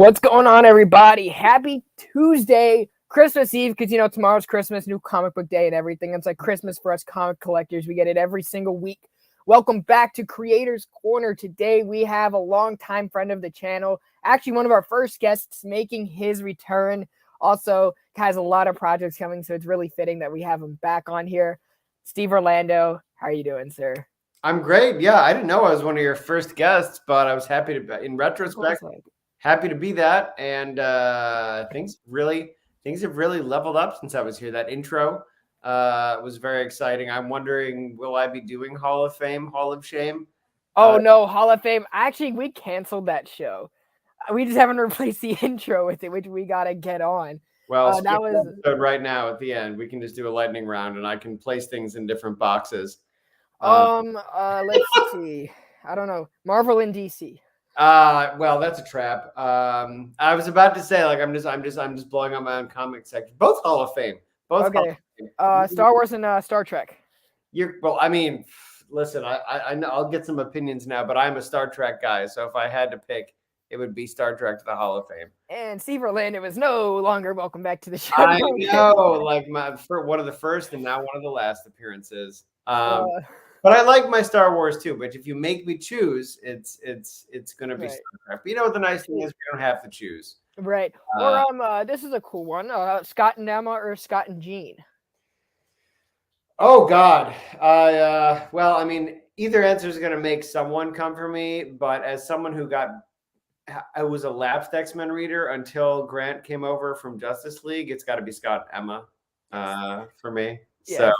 What's going on, everybody? Happy Tuesday, Christmas Eve, because, tomorrow's Christmas, new comic book day and everything. It's like Christmas for us comic collectors. We get it every single week. Welcome back to Creators Corner. Today, we have a longtime friend of the channel, actually one of our first guests making his return. Also, has a lot of projects coming, so it's really fitting that we have him back on here. Steve Orlando, how are you doing, sir? I'm great. Yeah, I didn't know I was one of your first guests, but I was happy to, in retrospect, happy to be that. And things have really leveled up since I was here. That intro was very exciting. I'm wondering, will I be doing Hall of Fame, Hall of Shame? Oh, no, Hall of Fame. Actually, we canceled that show. We just haven't replaced the intro with it, which we got to get on. Well, that was right now at the end. We can just do a lightning round and I can place things in different boxes. Let's see. I don't know. Marvel and DC. Well, that's a trap. I was about to say, like, I'm just blowing up my own comic section. Both Hall of Fame. Both. Okay. Star Wars and Star Trek. I mean, listen, I know I'll get some opinions now, but I'm a Star Trek guy, so if I had to pick, it would be Star Trek to the Hall of Fame. And Steve Orlando is no longer welcome back to the show. I know, like for one of the first and now one of the last appearances. But I like my Star Wars too. But if you make me choose, it's gonna be Star Trek. But you know what the nice thing is? We don't have to choose. Right. This is a cool one. Scott and Emma or Scott and Jean? Oh God. Well, I mean, either answer is gonna make someone come for me. But as someone who I was a lapsed X-Men reader until Grant came over from Justice League, it's got to be Scott and Emma for me. Yeah. So.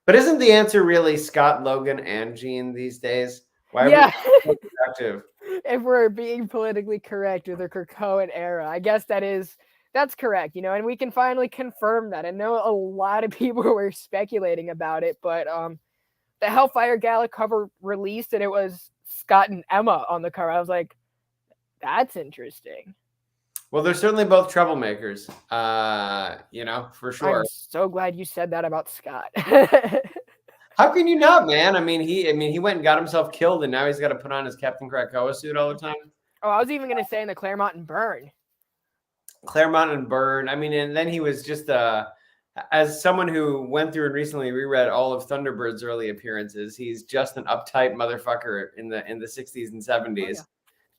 But isn't the answer really Scott, Logan, and Jean these days? Why are we so productive? If we're being politically correct with the krakoa era, I guess that's correct, and we can finally confirm that. I know a lot of people were speculating about it, but the Hellfire Gala cover released and it was Scott and Emma on the cover. I was like, that's interesting. Well, they're certainly both troublemakers, for sure. I'm so glad you said that about Scott. How can you not, man? I mean, he went and got himself killed, and now he's got to put on his Captain Krakoa suit all the time. Oh, I was even going to say in the Claremont and Byrne. Claremont and Byrne. I mean, and then he was just as someone who went through and recently reread all of Thunderbird's early appearances, he's just an uptight motherfucker in the 60s and 70s.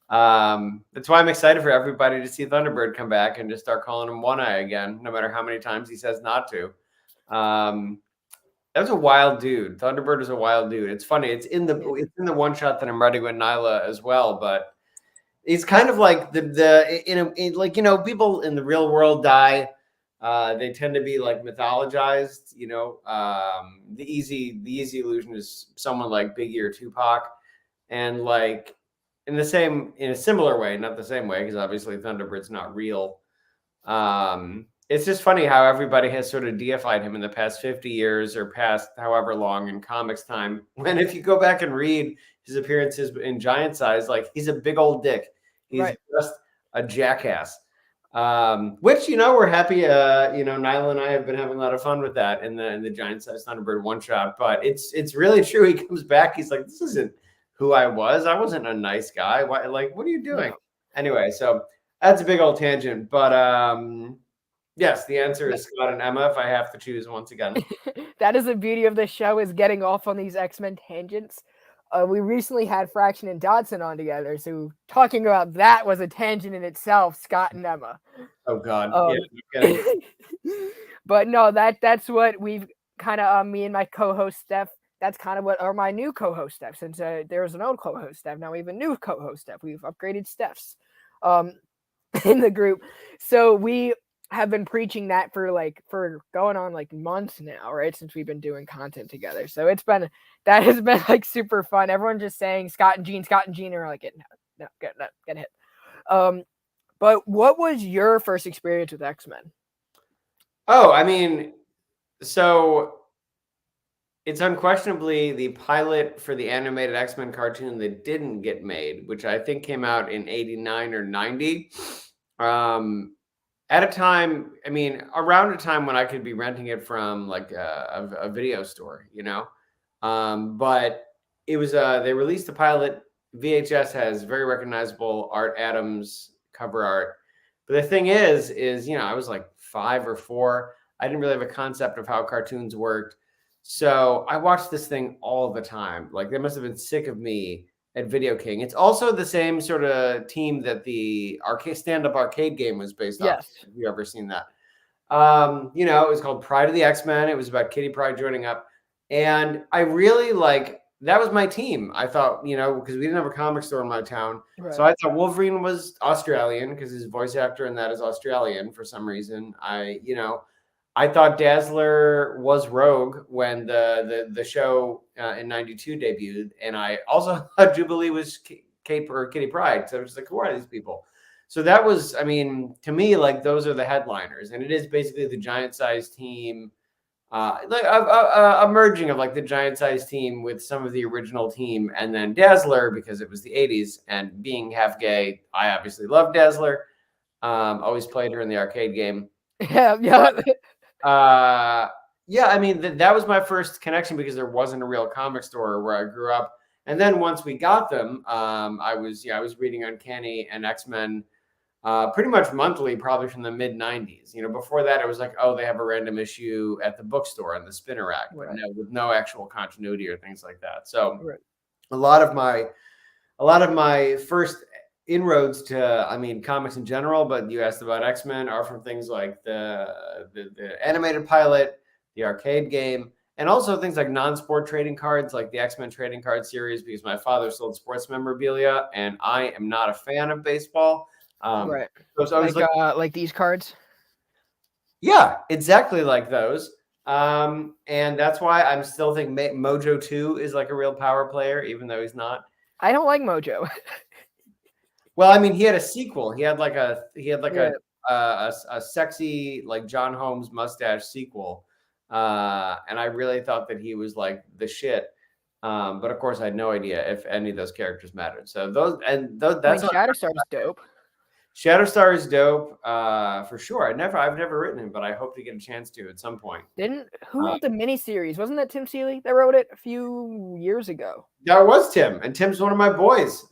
Oh, yeah. That's why I'm excited for everybody to see Thunderbird come back and just start calling him One Eye again, no matter how many times he says not to. That was a wild dude. Thunderbird is a wild dude. It's funny. It's in the one shot that I'm writing with Nyla as well, but it's kind of like people in the real world die. They tend to be like mythologized. The easy illusion is someone like Biggie or Tupac, and like. In a similar way, not the same way, because obviously Thunderbird's not real. It's just funny how everybody has sort of deified him in the past 50 years or past however long in comics time. When if you go back and read his appearances in Giant Size, like he's a big old dick. He's just a jackass. Which we're happy. Nyla and I have been having a lot of fun with that in the Giant Size Thunderbird one shot. But it's really true. He comes back. He's like, this isn't who I was. I wasn't a nice guy. Why? Like, what are you doing? No. Anyway, so that's a big old tangent. But yes, the answer is Scott and Emma if I have to choose once again. That is the beauty of the show, is getting off on these X-Men tangents. We recently had Fraction and Dodson on together, so talking about that was a tangent in itself, Scott and Emma. Oh, God. But no, that's what we've kind of, me and my co-host, Steph, that's kind of what are my new co-host Steph. Since there was an old co-host Steph, now we have a new co-host Steph. We've upgraded Stephs in the group. So we have been preaching that for going on like months now, right? Since we've been doing content together. So that has been like super fun. Everyone just saying Scott and Jean, and we're like, get hit. But what was your first experience with X-Men? Oh, I mean, so it's unquestionably the pilot for the animated X-Men cartoon that didn't get made, which I think came out in 89 or 90. At a time, around a time when I could be renting it from like a video store, but it was, they released the pilot. VHS has very recognizable Art Adams cover art. But the thing is, I was like 5 or 4. I didn't really have a concept of how cartoons worked. So I watched this thing all the time. Like they must have been sick of me at Video King. It's also the same sort of team that the arcade stand-up arcade game was based off. Yes. Have you ever seen that? It was called Pride of the X-Men. It was about Kitty Pryde joining up. And I really that was my team. I thought, because we didn't have a comic store in my town. Right. So I thought Wolverine was Australian because his voice actor in that is Australian for some reason. I thought Dazzler was Rogue when the show in '92 debuted, and I also thought Jubilee was Cape or Kitty Pryde. So I was like, who are these people? So that was, to me, like those are the headliners, and it is basically the giant-sized team, like a merging of like the giant-sized team with some of the original team, and then Dazzler because it was the '80s, and being half gay, I obviously love Dazzler. Always played her in the arcade game. Yeah. That was my first connection because there wasn't a real comic store where I grew up. And then once we got them, I was reading Uncanny and X-Men pretty much monthly, probably from the mid '90s. Before that, it was like, oh, they have a random issue at the bookstore on the spinner rack, Right. with no actual continuity or things like that. So Right. a lot of my first inroads to comics in general, but you asked about X-Men, are from things like the animated pilot, the arcade game, and also things like non-sport trading cards like the X-Men trading card series, because my father sold sports memorabilia and I am not a fan of baseball. Right. So I was like these cards. Yeah, exactly like those. And that's why I'm still think Mojo 2 is like a real power player, even though he's not. I don't like Mojo. Well, he had a sequel. He had Yeah. a sexy like John Holmes mustache sequel, and I really thought that he was like the shit. But of course, I had no idea if any of those characters mattered. So that's what Shatterstar's dope. Shatterstar is dope, for sure. I've never written him, but I hope to get a chance to at some point. Who wrote the miniseries? Wasn't that Tim Seeley that wrote it a few years ago? That was Tim, and Tim's one of my boys.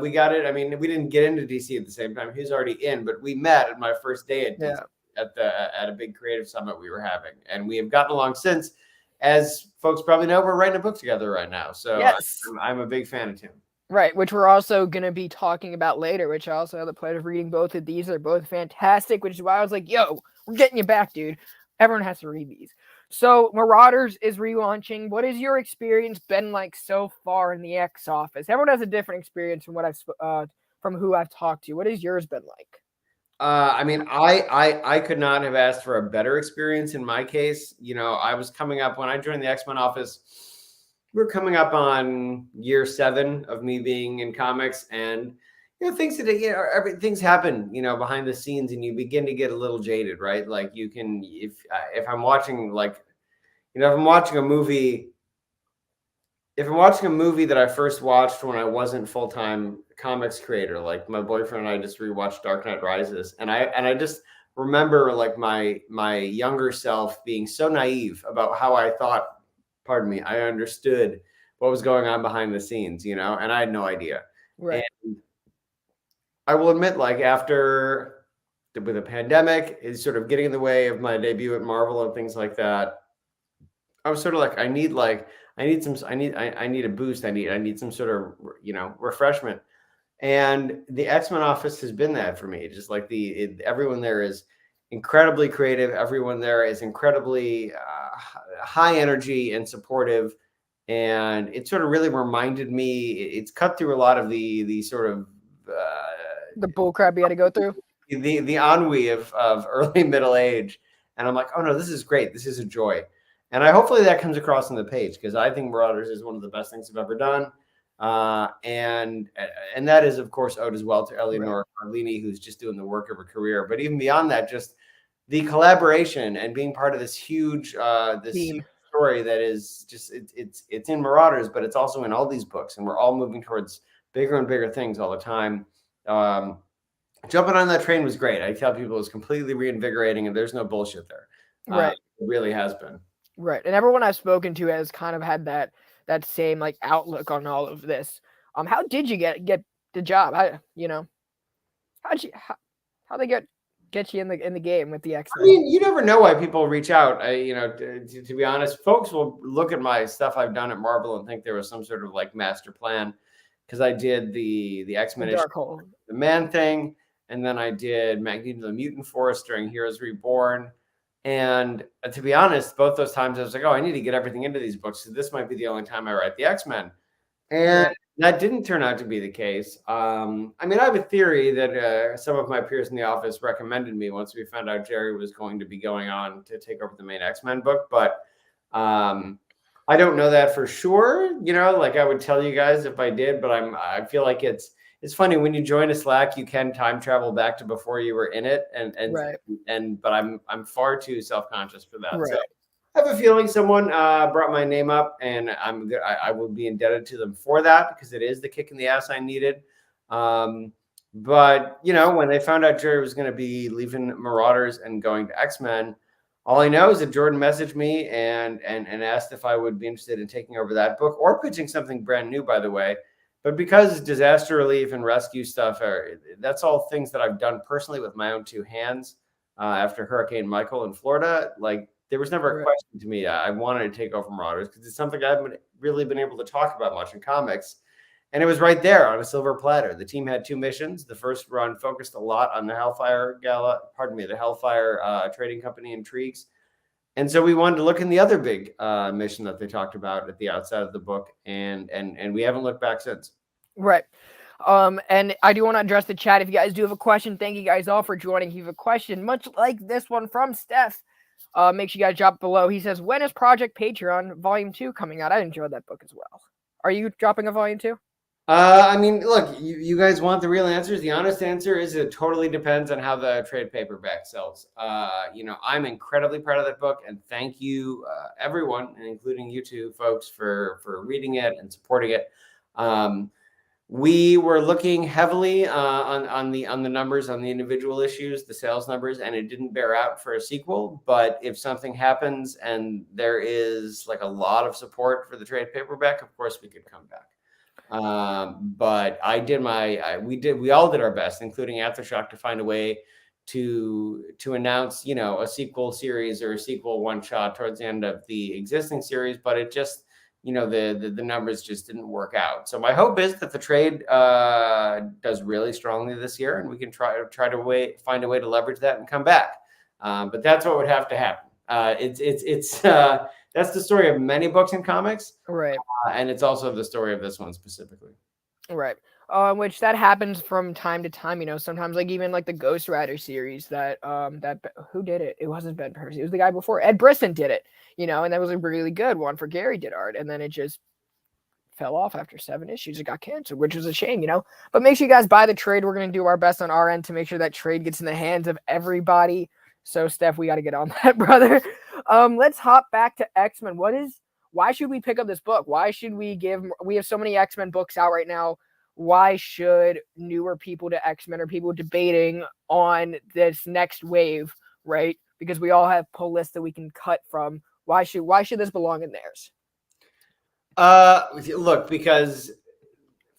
We got it. We didn't get into DC at the same time. He was already in, but we met at my first day at DC, at a big creative summit we were having, and we have gotten along since. As folks probably know, we're writing a book together right now. So yes. I'm a big fan of Tim. Right, which we're also going to be talking about later, which I also have the pleasure of reading both of these. They're both fantastic, which is why I was like, yo, we're getting you back, dude. Everyone has to read these. So Marauders is relaunching. What has your experience been like so far in the X office? Everyone has a different experience from from who I've talked to. What has yours been like? I could not have asked for a better experience in my case. I was coming up when I joined the X-Men office. We're coming up on year 7 of me being in comics, and things happen behind the scenes, and you begin to get a little jaded, right? Like you can, if I'm watching if I'm watching a movie that I first watched when I wasn't full-time comics creator, like my boyfriend and I just rewatched Dark Knight Rises, and I just remember like my younger self being so naive about how I thought, I understood what was going on behind the scenes, and I had no idea. Right. And I will admit, like with a pandemic is sort of getting in the way of my debut at Marvel and things like that, I was sort of like, I need a boost. I need some sort of, refreshment. And the X-Men office has been that for me. Just like everyone there is incredibly creative. Everyone there is incredibly high energy and supportive. And it sort of really reminded me, it's cut through a lot of the sort of the bullcrap you had to go through. The ennui of early middle age. And I'm like, oh no, this is great. This is a joy. And hopefully that comes across on the page, because I think Marauders is one of the best things I've ever done. And that is, of course, owed as well to Eleanor Carlini, who's just doing the work of her career. But even beyond that, just the collaboration and being part of this huge huge story that is just it's in Marauders, but it's also in all these books, and we're all moving towards bigger and bigger things all the time. Jumping on that train was great. I tell people it's completely reinvigorating, and there's no bullshit there. Right. It really has been. Right. And everyone I've spoken to has kind of had that same like outlook on all of this. How did you get the job? How they get get you in the game with the I X-Men. mean, you never know why people reach out. To be honest, folks will look at my stuff I've done at Marvel and think there was some sort of like master plan, because I did the X-Men issue, Darkhold. the Man Thing, and then I did Magneto the Mutant Force during Heroes Reborn. And to be honest, both those times I was like, oh, I need to get everything into these books. So this might be the only time I write the X-Men. And that didn't turn out to be the case. I mean, I have a theory that some of my peers in the office recommended me once we found out Jerry was going to be going on to take over the main X-Men book. But I don't know that for sure. Like I would tell you guys if I did, but I feel like it's funny when you join a Slack, you can time travel back to before you were in it, but I'm far too self-conscious for that. Right. So I have a feeling someone brought my name up, and I will be indebted to them for that, because it is the kick in the ass I needed. But when they found out Jerry was going to be leaving Marauders and going to X-Men, all I know is that Jordan messaged me and asked if I would be interested in taking over that book or pitching something brand new, by the way. But because disaster relief and rescue stuff that's all things that I've done personally with my own two hands after Hurricane Michael in Florida, like there was never a question to me. I wanted to take over Marauders because it's something I haven't really been able to talk about much in comics. And it was right there on a silver platter. The team had two missions. The first run focused a lot on the Hellfire Trading Company intrigues. And so we wanted to look in the other big mission that they talked about at the outset of the book, and we haven't looked back since. Right. And I do want to address the chat. If you guys do have a question, thank you guys all for joining. If you have a question, much like this one from Steph, make sure you guys drop below. He says, when is Project Patreon Volume 2 coming out? I enjoyed that book as well. Are you dropping a Volume 2? I mean, look, you guys want the real answers. The honest answer is it totally depends on how the trade paperback sells. I'm incredibly proud of that book, and thank you, everyone, including you two folks, for reading it and supporting it. We were looking heavily on the numbers, on the individual issues, the sales numbers, and it didn't bear out for a sequel. But if something happens and there is like a lot of support for the trade paperback, of course we could come back. But we all did our best, including Aftershock, to find a way to announce, a sequel series or a sequel one shot towards the end of the existing series. But it just, the numbers just didn't work out. So my hope is that the trade does really strongly this year, and we can try to find a way to leverage that and come back. But that's what would have to happen. That's the story of many books and comics, right? And it's also the story of this one specifically, right? Which that happens from time to time. Sometimes like even like the Ghost Rider series that who did it? It wasn't Ben Percy. It was the guy before. Ed Brisson did it. And that was a really good one for Gary did art, and then it just fell off after 7 issues. It got canceled, which was a shame. But make sure you guys buy the trade. We're gonna do our best on our end to make sure that trade gets in the hands of everybody. So Steph, we got to get on that, brother. Let's hop back to X-Men. Why should we pick up this book? Why should we have so many X-Men books out right now. Why should newer people to X-Men or people debating on this next wave, right? Because we all have pull lists that we can cut from. Why should this belong in theirs? Look, because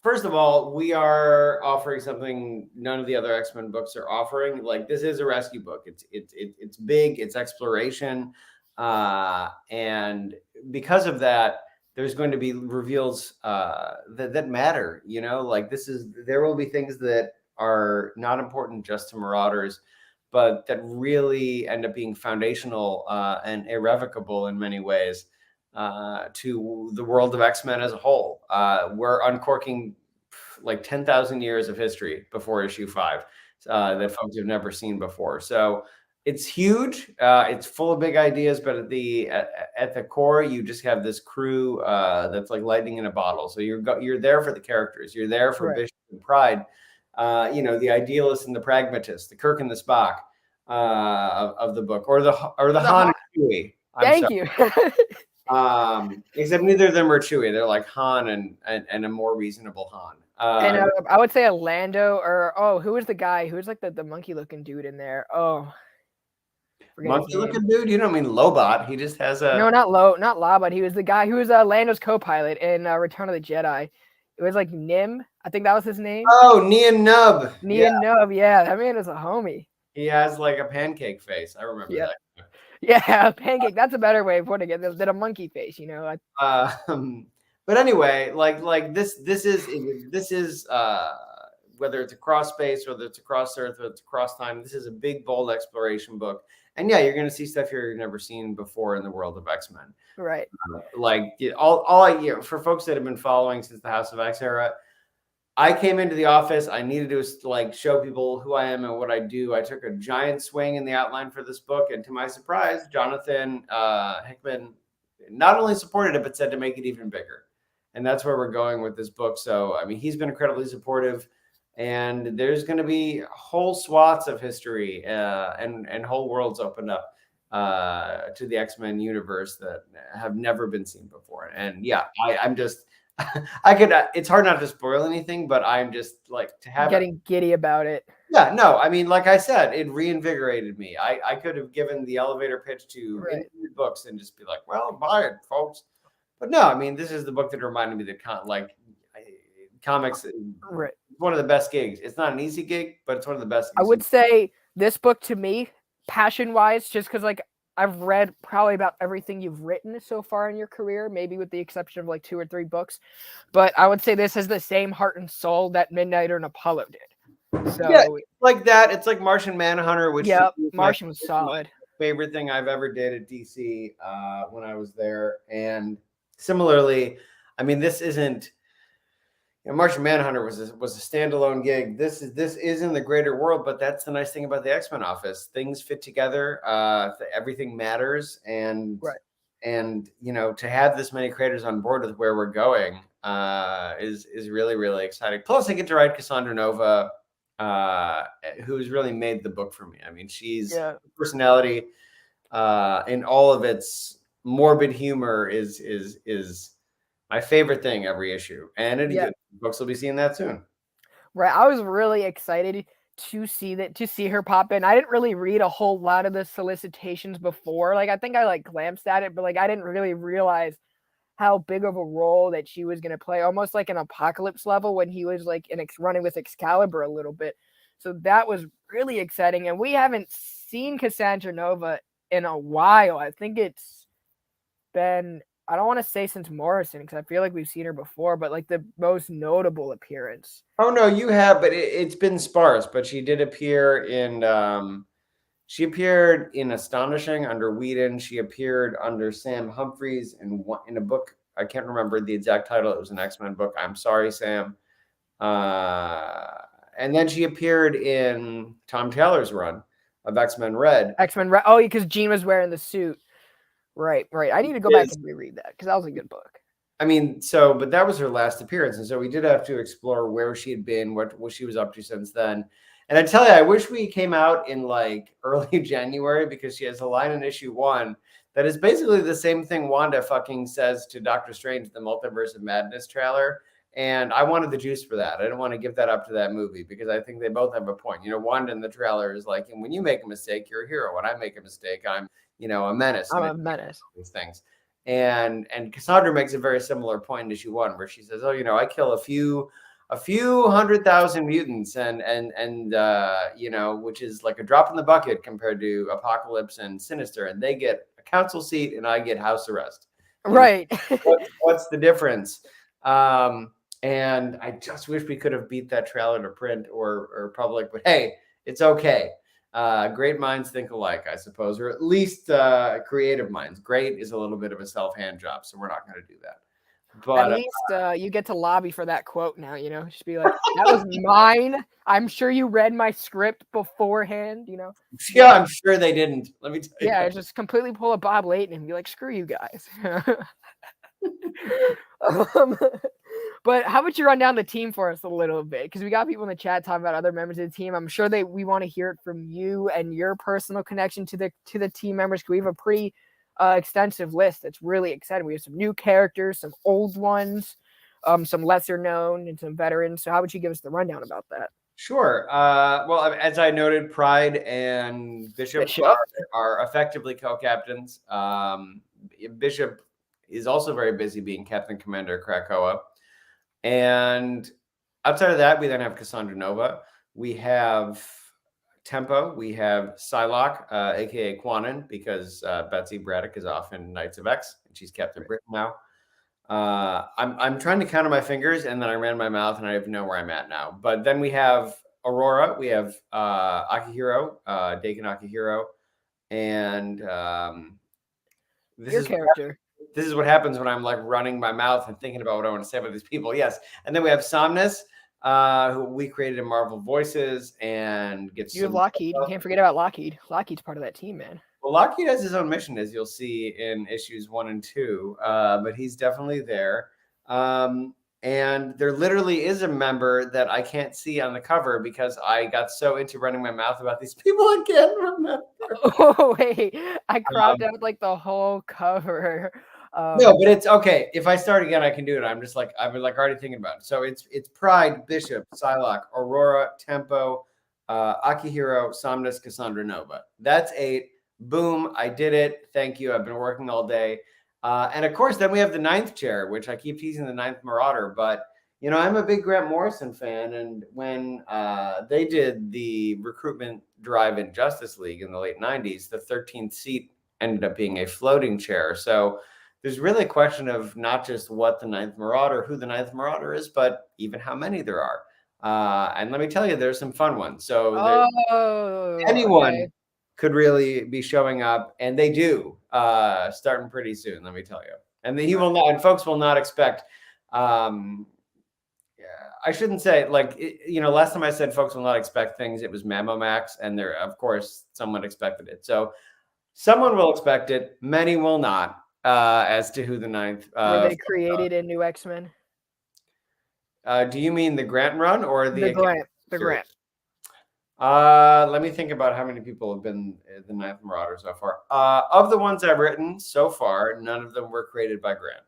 first of all, we are offering something none of the other X-Men books are offering. Like, this is a rescue book. It's big. It's exploration, and because of that, there's going to be reveals that matter. Like there will be things that are not important just to Marauders, but that really end up being foundational and irrevocable in many ways to the world of X-Men as a whole. We're uncorking like 10,000 years of history before issue 5 that folks have never seen before. So it's huge. It's full of big ideas, but at the core, you just have this crew that's like lightning in a bottle. So you're there for the characters. You're there for Bishop and Pride. The idealist and the pragmatist, the Kirk and the Spock of the book, or the Han and Chewie. Thank you. Except neither of them are Chewie. They're like Han and a more reasonable Han. And I would say a Lando, or who was the guy who was like the monkey looking dude in there? Monkey looking dude? You don't mean Lobot. He just has a not Lobot. He was the guy who was Lando's co-pilot in Return of the Jedi. It was like Nim. I think that was his name. Oh, Nien Nub. Nub. Yeah, that man is a homie. He has like a pancake face. I remember Yeah. that. Yeah, pancake. That's a better way of putting it than a monkey face, you know. But anyway, like this is whether it's across space, whether it's across Earth, whether it's across time. This is a big, bold exploration book, and yeah, you're going to see stuff here you've never seen before in the world of X-Men. Right. Like for folks that have been following since the House of X era, I came into the office. I needed to like show people who I am and what I do. I took a giant swing in the outline for this book, and to my surprise, Jonathan Hickman not only supported it but said to make it even bigger. And that's where we're going with this book. So I mean, he's been incredibly supportive, and there's going to be whole swaths of history and whole worlds opened up to the X-Men universe that have never been seen before. And yeah, I'm just. I could. It's hard not to spoil anything, but I'm just like to have getting giddy about it. Yeah, no, I mean, like I said, it reinvigorated me. I could have given the elevator pitch to independent books and just be like, "Well, buy it, folks." But no, I mean, this is the book that reminded me that comics. Right. One of the best gigs. It's not an easy gig, but it's one of the best. I would say this book to me, passion-wise, just because like I've read probably about everything you've written so far in your career, maybe with the exception of like 2 or 3 books. But I would say this has the same heart and soul that Midnighter and Apollo did. So yeah, like that. It's like Martian Manhunter, which Martian was solid. Favorite thing I've ever did at DC when I was there. And similarly, I mean, this isn't. Martian Manhunter was a standalone gig. This is in the greater world, but that's the nice thing about the X-Men office. Things fit together. Everything matters, and to have this many creators on board with where we're going is really, really exciting. Plus, I get to write Cassandra Nova, who's really made the book for me. I mean, she's personality in all of its morbid humor is my favorite thing every issue, and folks will be seeing that soon. Right, I was really excited to see her pop in. I didn't really read a whole lot of the solicitations before. Like, I think I like glanced at it, but like I didn't really realize how big of a role that she was going to play, almost like an Apocalypse level when he was like running with Excalibur a little bit. So that was really exciting, and we haven't seen Cassandra Nova in a while. I think it's been, I don't want to say since Morrison, because I feel like we've seen her before, but like the most notable appearance. Oh no, you have, but it's been sparse. But she did appear in. She appeared in Astonishing under Whedon. She appeared under Sam Humphries in a book. I can't remember the exact title. It was an X-Men book. I'm sorry, Sam. And then she appeared in Tom Taylor's run of X-Men Red. X-Men Red. Oh, because Jean was wearing the suit. Right. I need to go back and reread that because that was a good book. I mean, but that was her last appearance, and so we did have to explore where she had been, what she was up to since then. And I tell you, I wish we came out in like early January, because she has a line in issue 1 that is basically the same thing Wanda fucking says to Doctor Strange, the Multiverse of Madness trailer. And I wanted the juice for that. I didn't want to give that up to that movie, because I think they both have a point. Wanda in the trailer is like, and when you make a mistake, you're a hero. When I make a mistake, I'm a menace. I'm a menace. These things. And Cassandra makes a very similar point in issue 1, where she says, "Oh, I kill a few 100,000 mutants, and which is like a drop in the bucket compared to Apocalypse and Sinister, and they get a council seat, and I get house arrest." Right. What's the difference? And I just wish we could have beat that trailer to print or public, but hey, it's okay. Great minds think alike, I suppose, or at least creative minds. Great is a little bit of a self-hand job, so we're not going to do that. But at least you get to lobby for that quote now, just be like, that was mine. I'm sure you read my script beforehand, Yeah, I'm sure they didn't. Let me tell you. Yeah, just completely pull a Bob Layton and be like, screw you guys. But how about you run down the team for us a little bit? Because we got people in the chat talking about other members of the team. I'm sure we want to hear it from you and your personal connection to the team members. Because we have a pretty extensive list that's really exciting. We have some new characters, some old ones, some lesser known, and some veterans. So how would you give us the rundown about that? Sure. Well, as I noted, Pride and Bishop are effectively co-captains. Bishop is also very busy being Captain Commander Krakoa. And outside of that, we then have Cassandra Nova. We have Tempo, we have Psylocke, aka Quanon, because Betsy Braddock is off in Knights of X, and she's Captain Britain now. I'm trying to count on my fingers, and then I ran my mouth, and I don't know where I'm at now. But then we have Aurora, we have Akihiro, Dakin Akihiro, and Your character. This is what happens when I'm like running my mouth and thinking about what I want to say about these people. Yes, and then we have Somnus, who we created in Marvel Voices, and gets. You have Lockheed. You can't forget about Lockheed. Lockheed's part of that team, man. Well, Lockheed has his own mission, as you'll see in issues 1 and 2, but he's definitely there. And there literally is a member that I can't see on the cover because I got so into running my mouth about these people I can't remember. Oh, wait. I cropped out like the whole cover. No, but it's okay. If I start again, I can do it. I'm already thinking about it. So it's Pride, Bishop, Psylocke, Aurora, Tempo, Akihiro, Somnus, Cassandra Nova. That's 8. Boom, I did it. Thank you. I've been working all day. And of course, then we have the 9th chair, which I keep teasing the 9th Marauder. But, you know, I'm a big Grant Morrison fan. And when they did the recruitment drive in Justice League in the late 90s, the 13th seat ended up being a floating chair. So there's really a question of not just what the 9th Marauder, who the 9th Marauder is, but even how many there are. And let me tell you, there's some fun ones. So anyone could really be showing up, and they do, starting pretty soon, let me tell you. And he will not, and folks will not expect, I shouldn't say, like, you know, last time I said folks will not expect things, it was Mammo Max, and there, of course, someone expected it. So someone will expect it, many will not, as to who the 9th. Were they created in New X-Men? Do you mean the Grant run or the Grant? The Grant. Let me think about how many people have been the 9th Marauder so far. Of the ones I've written so far, none of them were created by Grant.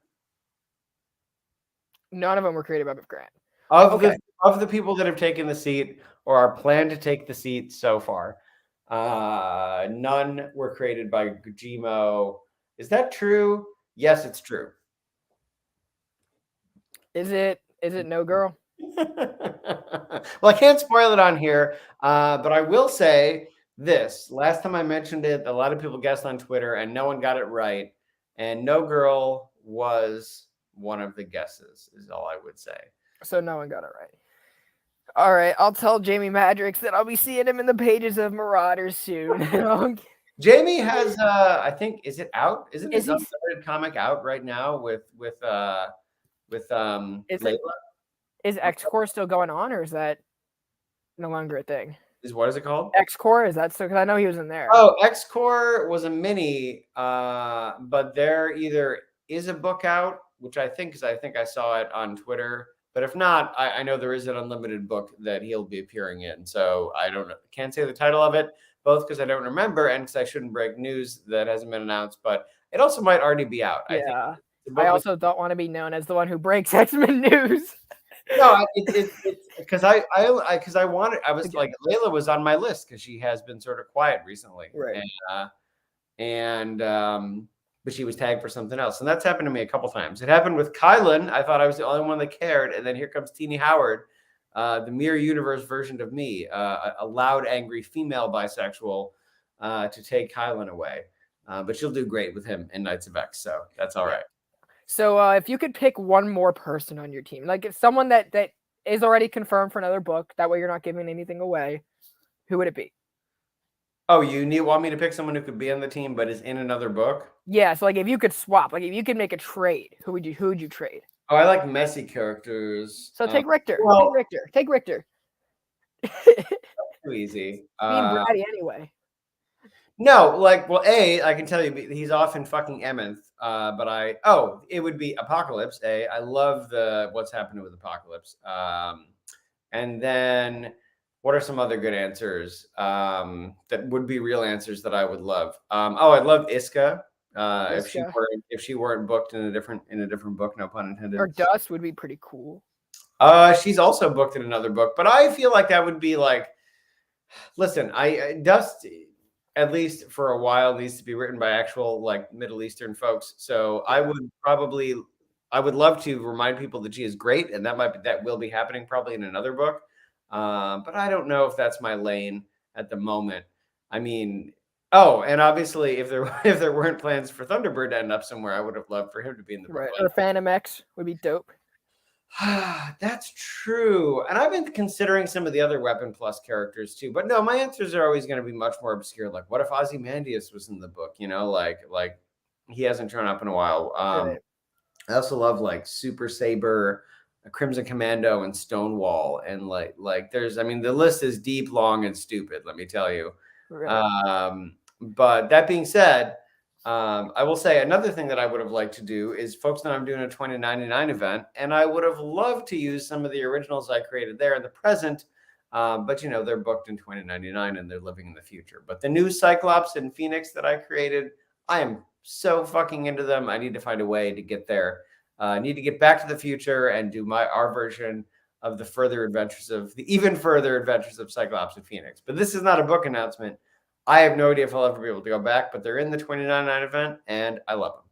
None of them were created by Grant. Of the people that have taken the seat or are planned to take the seat so far, none were created by Gmo. Is that true? Yes, it's true. Is it No Girl? Well, I can't spoil it on here, but I will say this. Last time I mentioned it, a lot of people guessed on Twitter, and no one got it right. And No Girl was one of the guesses, is all I would say. So no one got it right. All right, I'll tell Jamie Madrix that I'll be seeing him in the pages of Marauders soon. Jamie has, I think, is it out? Isn't his untitled comic out right now with Layla? Is X-Core still going on, or is that no longer a thing? What is it called? X-Core, is that still? Because I know he was in there. Oh, X-Core was a mini, but there either is a book out, which I think I saw it on Twitter. But if not, I know there is an unlimited book that he'll be appearing in. So I don't know, can't say the title of it, both because I don't remember and because I shouldn't break news that hasn't been announced. But it also might already be out. Yeah. I also don't want to be known as the one who breaks X-Men news. No, it's because I was like, Layla was on my list because she has been sort of quiet recently, right? But she was tagged for something else, and that's happened to me a couple times. It happened with Kylan. I thought I was the only one that cared, and then here comes Teenie Howard, the Mirror Universe version of me, a loud, angry female bisexual, to take Kylan away. But she'll do great with him in Knights of X, so that's all right. So if you could pick one more person on your team, like if someone that is already confirmed for another book, that way you're not giving anything away, who would it be? Oh, you want me to pick someone who could be on the team but is in another book? Yeah, so like if you could swap, like if you could make a trade, who would you trade? Oh, I like messy characters. So take Richter. Take Richter. Too easy. Me and Brady anyway. No, like, well, I can tell you he's off in fucking Emmons. But it would be Apocalypse. I love what's happening with Apocalypse. And then what are some other good answers that would be real answers that I would love? I'd love Iska. If she weren't booked in a different book, no pun intended. Or Dust would be pretty cool. She's also booked in another book, but I feel like that would be like, listen, Dust, at least for a while, needs to be written by actual like Middle Eastern folks. So I would love to remind people that she is great, and that will be happening probably in another book. But I don't know if that's my lane. at the moment. I mean, oh, and obviously, if there weren't plans for Thunderbird to end up somewhere, I would have loved for him to be in the book. Right. Or Phantom X would be dope. That's true. And I've been considering some of the other Weapon Plus characters too. But no, my answers are always going to be much more obscure. Like, what if Ozymandias was in the book? You know, like he hasn't shown up in a while. Right. I also love like Super Saber, Crimson Commando, and Stonewall. And like there's, I mean, the list is deep, long, and stupid, let me tell you. Right. But that being said, I will say another thing that I would have liked to do is folks know I'm doing a 2099 event, and I would have loved to use some of the originals I created there in the present. But you know, they're booked in 2099 and they're living in the future. But the new Cyclops and Phoenix that I created, I am so fucking into them. I need to find a way to get there. I need to get back to the future and do our version of the even further adventures of Cyclops and Phoenix. But this is not a book announcement. I have no idea if I'll ever be able to go back, but they're in the 2099 event, and I love them.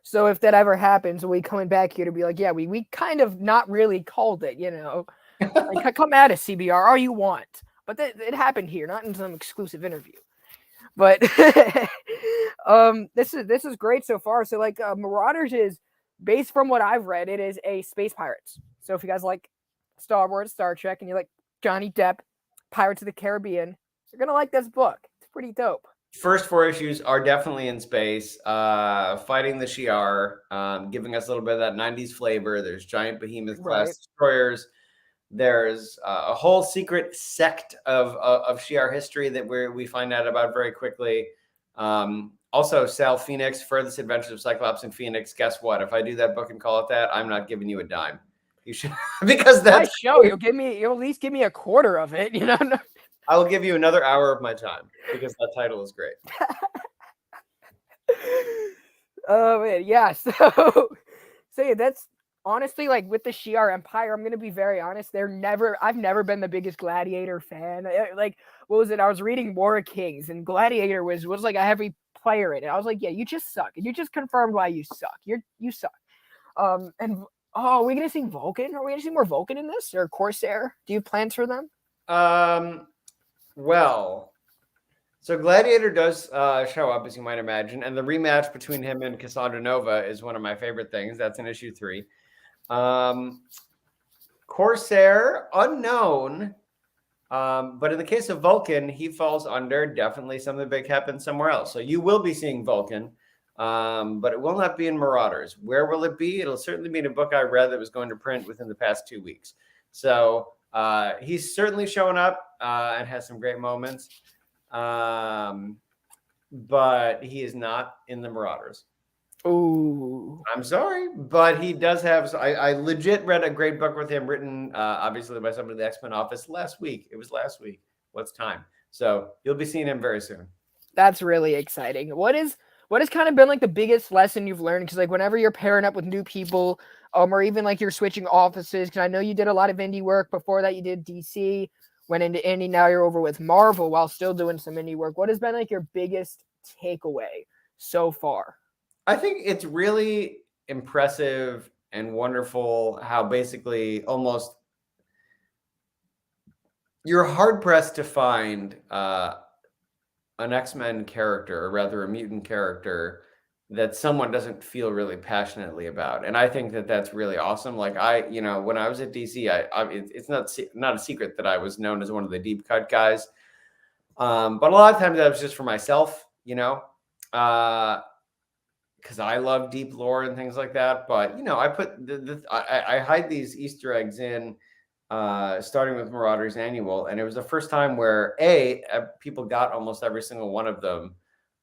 So if that ever happens, we coming back here to be like, yeah, we kind of not really called it, you know. Like, come at us, CBR, all you want. But it happened here, not in some exclusive interview. But this is great so far. So like Marauders is based from what I've read, it is a space pirates. So if you guys like Star Wars, Star Trek, and you like Johnny Depp, Pirates of the Caribbean, you're gonna like this book. It's pretty dope. First 4 issues are definitely in space, fighting the Shi'ar, giving us a little bit of that 90s flavor. There's giant behemoth class destroyers. There's a whole secret sect of Shi'ar history that we find out about very quickly. Also, Sal Phoenix, Furthest Adventures of Cyclops and Phoenix. Guess what? If I do that book and call it that, I'm not giving you a dime. You should, because that's my show. You'll at least give me a quarter of it. You know. I will give you another hour of my time because that title is great. Oh man, yeah. So yeah, that's honestly like with the Shi'ar Empire. I'm gonna be very honest. I've never been the biggest Gladiator fan. Like, what was it? I was reading War of Kings, and Gladiator was like a heavy player in it. I was like, yeah, you just suck, and you just confirmed why you suck. You suck. And are we gonna see Vulcan? Are we gonna see more Vulcan in this or Corsair? Do you have plans for them? Well, so Gladiator does show up, as you might imagine, and the rematch between him and Cassandra Nova is one of my favorite things. That's in issue 3. Corsair, unknown, but in the case of Vulcan, he falls under definitely something big happens somewhere else. So you will be seeing Vulcan, but it will not be in Marauders. Where will it be? It'll certainly be in a book I read that was going to print within the past 2 weeks. So he's certainly showing up and has some great moments, but he is not in the Marauders. Oh, I'm sorry, but he does have. I legit read a great book with him, written obviously by somebody in the X-Men office last week. It was last week. What's time? So you'll be seeing him very soon. That's really exciting. What has kind of been like the biggest lesson you've learned? Because like whenever you're pairing up with new people, or even like you're switching offices, because I know you did a lot of indie work before that. You did DC, went into indie. Now you're over with Marvel while still doing some indie work. What has been like your biggest takeaway so far? I think it's really impressive and wonderful how basically almost you're hard pressed to find an X-Men character, or rather a mutant character, that someone doesn't feel really passionately about. And I think that that's really awesome. Like when I was at DC, it's not a secret that I was known as one of the deep cut guys. But a lot of times that was just for myself, because I love deep lore and things like that. But I put I hide these Easter eggs in, starting with Marauders Annual, and it was the first time where people got almost every single one of them,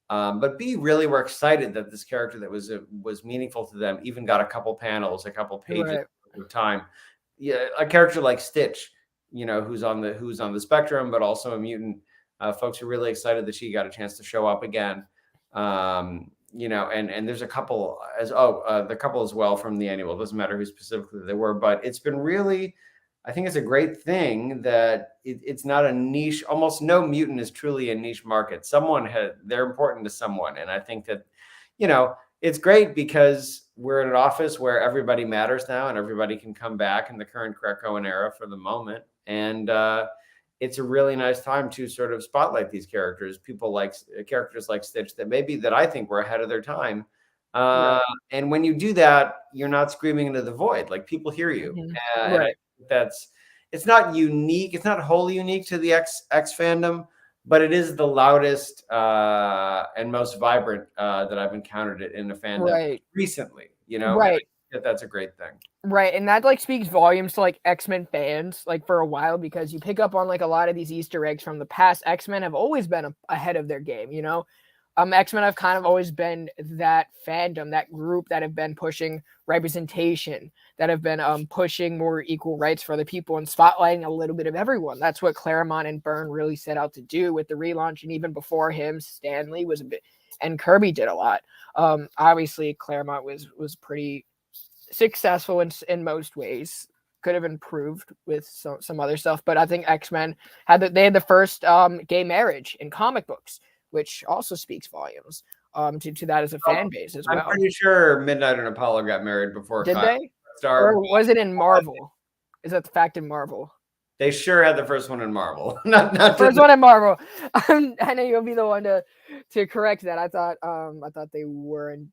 but B, really were excited that this character that was meaningful to them even got a couple panels, a couple pages of time. Yeah, a character like Stitch, who's on the spectrum, but also a mutant. Folks are really excited that she got a chance to show up again. And there's a couple the couple as well from the annual. It doesn't matter who specifically they were, but it's been really, I think it's a great thing that it's not a niche. Almost no mutant is truly a niche market. They're important to someone. And I think that, it's great because we're in an office where everybody matters now and everybody can come back in the current Krakoan era for the moment. And it's a really nice time to sort of spotlight these characters, people like characters like Stitch that I think were ahead of their time. Right. And when you do that, you're not screaming into the void. Like, people hear you. And I Right. think it's not unique. It's not wholly unique to the X fandom, but it is the loudest and most vibrant that I've encountered it in a fandom recently, Right. That's a great thing. Right, and that like speaks volumes to like X-Men fans like for a while, because you pick up on like a lot of these Easter eggs from the past. X-Men have always been ahead of their game, X-Men have kind of always been that fandom, that group that have been pushing representation, that have been pushing more equal rights for the people and spotlighting a little bit of everyone. That's what Claremont and Byrne really set out to do with the relaunch, and even before him, Stan Lee was a bit, and Kirby did a lot. Obviously, Claremont was pretty successful in most ways. Could have improved with some other stuff, but I think X-Men had the first gay marriage in comic books, which also speaks volumes to that as a fan base as well. I'm pretty sure Midnight and Apollo got married before. Did they? Or was it in Marvel? Is that the fact in Marvel? They sure had the first one in Marvel. not first one in Marvel. I know you'll be the one to correct that. I thought they were in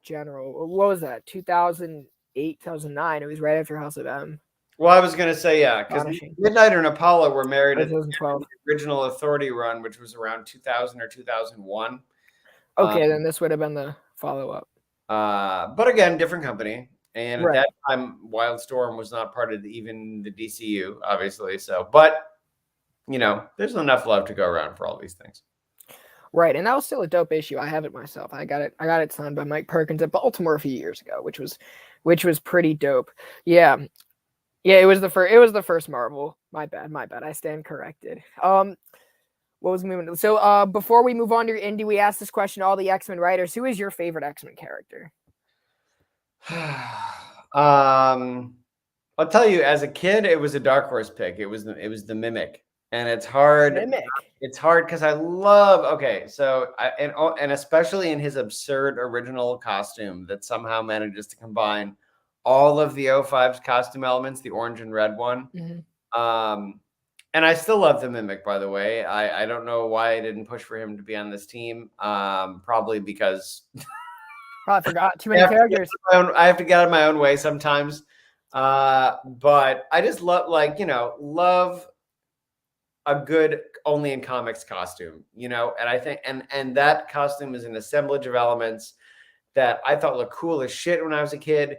general. What was that? 2008, 2009. It was right after House of M. Well, I was going to say, yeah, because Midnight and Apollo were married at the original Authority run, which was around 2000 or 2001. Okay, then this would have been the follow-up. But again, different company. And at that time, Wildstorm was not part of even the DCU, obviously. So, but, there's enough love to go around for all these things. Right, and that was still a dope issue. I have it myself. I got it signed by Mike Perkins at Baltimore a few years ago, which was pretty dope. Yeah. Yeah, it was the first Marvel. My bad. I stand corrected. What was moving? So before we move on to your indie, we asked this question to all the X-Men writers. Who is your favorite X-Men character? I'll tell you, as a kid, it was a dark horse pick. It was the Mimic. And it's hard. Mimic. It's hard because I love. And especially in his absurd original costume that somehow manages to combine all of the 05's costume elements, the orange and red one. Mm-hmm. And I still love the Mimic, by the way. I don't know why I didn't push for him to be on this team. Probably because I forgot too many characters. I have to get out of my own way sometimes. But I just love a good only in comics costume, and I think and that costume is an assemblage of elements that I thought looked cool as shit when I was a kid.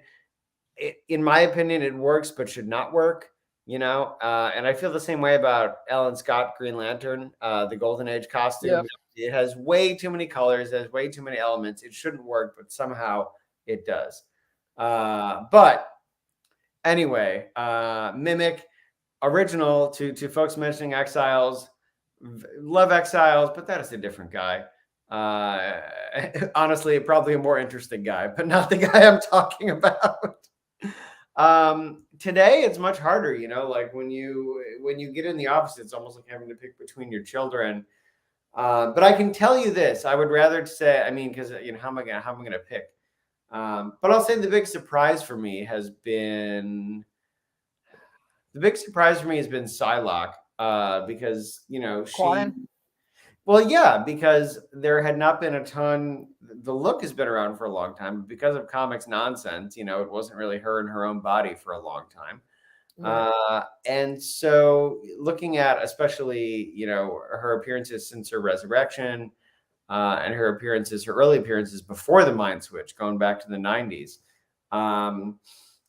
In my opinion, it works, but should not work, and I feel the same way about Alan Scott Green Lantern, the Golden Age costume. Yep. It has way too many colors, it has way too many elements. It shouldn't work, but somehow it does. But anyway, Mimic. Original to folks mentioning Exiles, love Exiles, but that is a different guy. Honestly, probably a more interesting guy, but not the guy I'm talking about. Today, it's much harder, like when you get in the office, it's almost like having to pick between your children. But I can tell you this: I would rather say, because how am I gonna pick? But I'll say the big surprise for me has been. The big surprise for me has been Psylocke, because, because there had not been a ton. The look has been around for a long time, but because of comics nonsense, it wasn't really her in her own body for a long time. Right. And so looking at especially, her appearances since her resurrection, and her early appearances before the Mind Switch, going back to the 90s.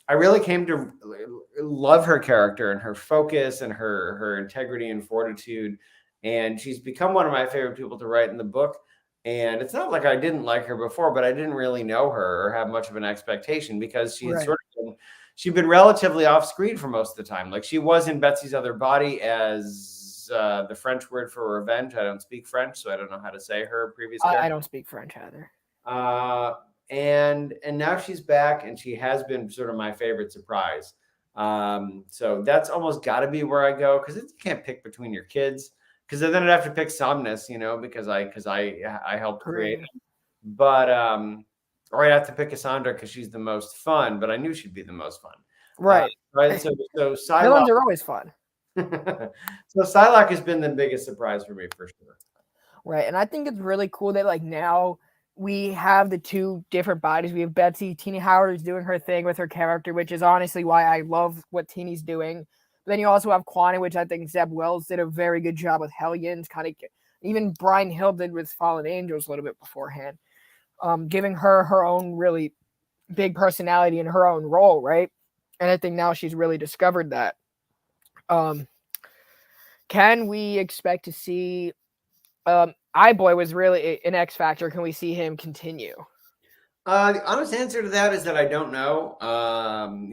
I really came to love her character and her focus and her integrity and fortitude. And she's become one of my favorite people to write in the book. And it's not like I didn't like her before, but I didn't really know her or have much of an expectation because she had she'd been relatively off screen for most of the time. Like she was in Betsy's Other Body as the French word for revenge. I don't speak French, so I don't know how to say her previous character. I don't speak French either. And now she's back, and she has been sort of my favorite surprise. So that's almost got to be where I go, because you can't pick between your kids, because then I'd have to pick Somnus, because I helped create it. But or I'd have to pick Cassandra because she's the most fun. But I knew she'd be the most fun. Right. Right. So villains are always fun. So Psylocke has been the biggest surprise for me for sure. Right. And I think it's really cool that like now we have the two different bodies. We have Betsy, Teeny Howard is doing her thing with her character, which is honestly why I love what Teeny's doing. But then you also have Quanah, which I think Zeb Wells did a very good job with Hellions, kind of even Brian Hill did with Fallen Angels a little bit beforehand. Giving her her own really big personality in her own role, right? And I think now she's really discovered that. Can we expect to see iBoy was really an X factor? Can we see him continue? The honest answer to that is that I don't know.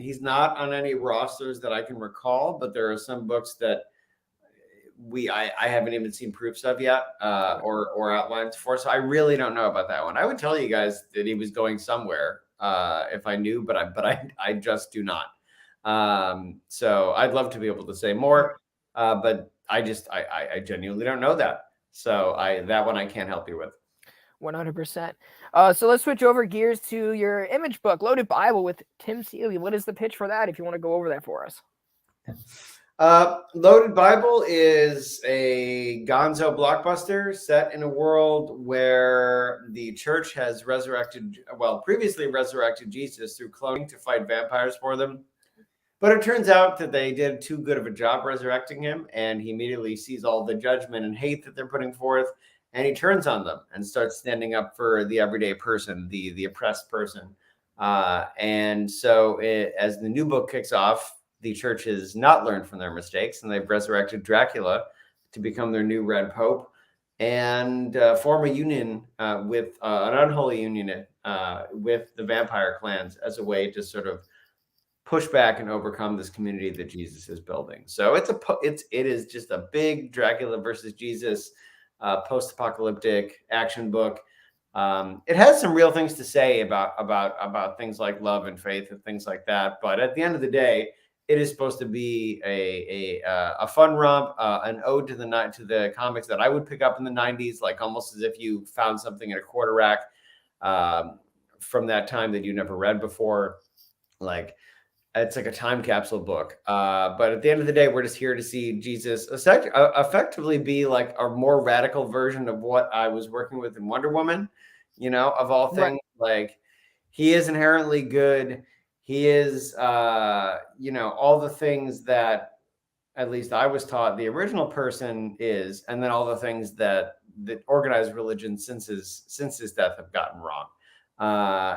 He's not on any rosters that I can recall, but there are some books that I haven't even seen proofs of yet, or outlines for. So I really don't know about that one. I would tell you guys that he was going somewhere if I knew, but I just do not. So I'd love to be able to say more, but I genuinely don't know that. So that one I can't help you with. 100%. So let's switch over gears to your image book, Loaded Bible with Tim Seeley. What is the pitch for that, if you want to go over that for us? Loaded Bible is a gonzo blockbuster set in a world where the church has previously resurrected Jesus through cloning to fight vampires for them. But it turns out that they did too good of a job resurrecting him, and he immediately sees all the judgment and hate that they're putting forth, and he turns on them and starts standing up for the everyday person, the oppressed person. And so as the new book kicks off, the church has not learned from their mistakes, and they've resurrected Dracula to become their new Red Pope and form a union with an unholy union with the vampire clans as a way to sort of push back and overcome this community that Jesus is building. So it is just a big Dracula versus Jesus post-apocalyptic action book. It has some real things to say about things like love and faith and things like that. But at the end of the day, it is supposed to be a fun romp, an ode to the comics that I would pick up in the 90s, like almost as if you found something in a quarter rack from that time that you never read before. Like, it's like a time capsule book. But at the end of the day, we're just here to see Jesus effectively be like a more radical version of what I was working with in Wonder Woman, of all things. Right. Like, he is inherently good. He is, all the things that at least I was taught the original person is, and then all the things that organized religion since his death have gotten wrong.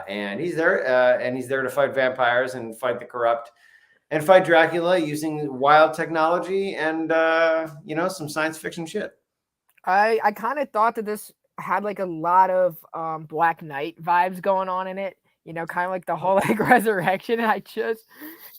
And he's there to fight vampires and fight the corrupt and fight Dracula using wild technology and some science fiction shit. I kind of thought that this had like a lot of Black Knight vibes going on in it, kind of like the whole like resurrection. And I